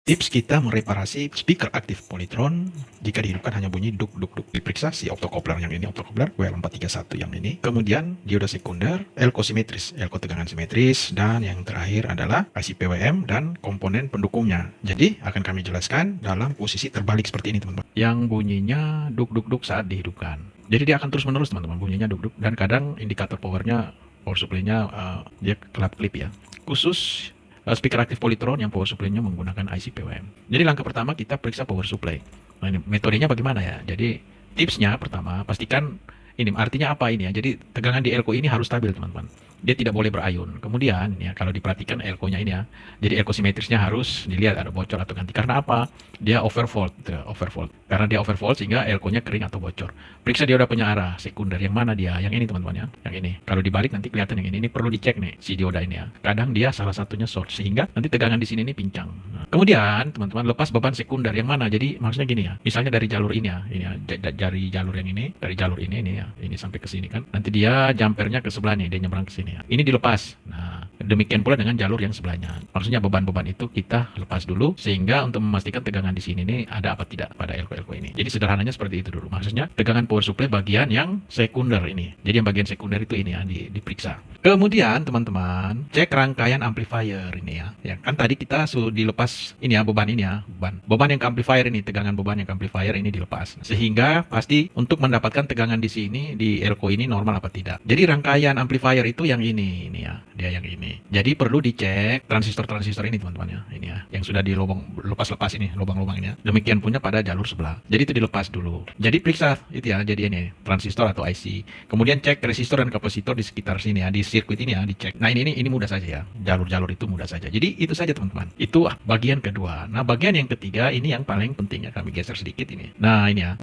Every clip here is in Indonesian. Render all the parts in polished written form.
Tips kita mereparasi speaker aktif Polytron jika dihidupkan hanya bunyi duk duk duk. Diperiksa si optocoupler yang ini, optocoupler WL431 yang ini. Kemudian dioda sekunder, elko simetris, elko tegangan simetris, dan yang terakhir adalah IC PWM dan komponen pendukungnya. Jadi akan kami jelaskan dalam posisi terbalik seperti ini teman-teman. Yang bunyinya duk duk duk saat dihidupkan. Jadi dia akan terus menerus teman-teman bunyinya duk duk, dan kadang indikator powernya, power supply-nya dia kelap-kelip ya. Khusus speaker aktif Polytron yang power supply-nya menggunakan IC PWM. Jadi langkah pertama kita periksa power supply. Nah, ini metodenya bagaimana ya? Jadi tipsnya pertama pastikan ini artinya apa ini ya? Jadi tegangan di elko ini harus stabil teman-teman. Dia tidak boleh berayun. Kemudian ya kalau diperhatikan elko-nya ini ya. Jadi elko simetrisnya harus dilihat ada bocor atau ganti. Karena apa? Dia overvolt, overvolt. Karena dia overvolt sehingga elko-nya kering atau bocor. Periksa dioda penyearah sekunder yang mana dia? Yang ini teman-teman ya. Yang ini. Kalau dibalik nanti kelihatan yang ini. Ini perlu dicek nih si dioda ini ya. Kadang dia salah satunya short sehingga nanti tegangan di sini ini pincang. Nah, kemudian teman-teman lepas beban sekunder yang mana? Jadi maksudnya gini ya. Misalnya dari jalur ini ya. Ini ya. Dari jalur yang ini, dari jalur ini ya. Ini sampai ke sini kan. Nanti dia jumpernya ke sebelah nih, dia nyebrang ke sini ya. Ini dilepas. Nah, demikian pula dengan jalur yang sebelahnya. Maksudnya beban-beban itu kita lepas dulu sehingga untuk memastikan tegangan di sini nih ada apa tidak pada elko-elko ini. Jadi sederhananya seperti itu dulu. Maksudnya tegangan power supply bagian yang sekunder ini. Jadi yang bagian sekunder itu ini ya diperiksa. Kemudian teman-teman cek rangkaian amplifier ini ya. Ya kan tadi kita dilepas ini ya beban ini ya, beban yang ke amplifier ini, tegangan beban yang ke amplifier ini dilepas. Sehingga pasti untuk mendapatkan tegangan di sini di elko ini normal apa tidak. Jadi rangkaian amplifier itu yang ini ya, dia yang ini. Jadi perlu dicek transistor-transistor ini teman-teman ya, ini ya, yang sudah di lepas-lepas ini, lubang-lubang ini ya. Demikian punya pada jalur sebelah. Jadi itu dilepas dulu. Jadi periksa itu ya, jadi ini transistor atau IC. Kemudian cek resistor dan kapasitor di sekitar sini ya, di sirkuit ini ya, dicek. Nah ini mudah saja ya, jalur-jalur itu mudah saja. Jadi itu saja teman-teman. Itu bagian kedua. Nah bagian yang ketiga ini yang paling penting ya, kami geser sedikit ini. Nah ini ya,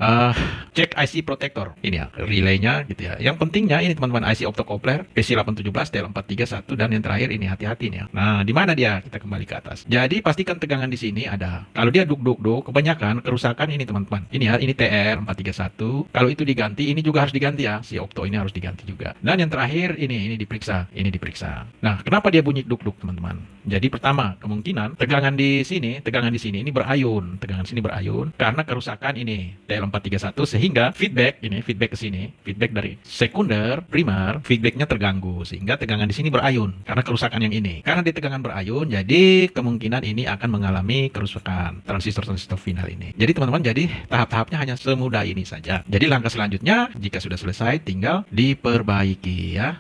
cek IC protector ini ya, relaynya gitu ya. Yang pentingnya ini teman-teman IC optocoupler PC817 TL431 dan yang terakhir ini hati-hati nih ya. Nah di mana dia? Kita kembali ke atas. Jadi pastikan tegangan di sini ada. Kalau dia duk-duk-duk, kebanyakan kerusakan ini teman-teman. Ini ya, ini TR431. Kalau itu diganti, ini juga harus diganti ya. Si opto ini harus diganti juga. Dan yang terakhir ini diperiksa. Ini diperiksa. Nah, kenapa dia bunyi duk-duk teman-teman? Jadi pertama, kemungkinan tegangan di sini ini berayun. Tegangan sini berayun karena kerusakan ini TL431 sehingga feedback ke sini, feedback dari sekunder, primer, feedbacknya terganggu sehingga tegangan di sini berayun karena kerusakan yang ini. Karena di tegangan berayun, jadi kemungkinan ini akan mengalami kerusakan transistor-transistor final ini. Jadi teman-teman, jadi tahap-tahapnya hanya semudah ini saja. Jadi langkah selanjutnya jika sudah selesai tinggal diperbaiki ya.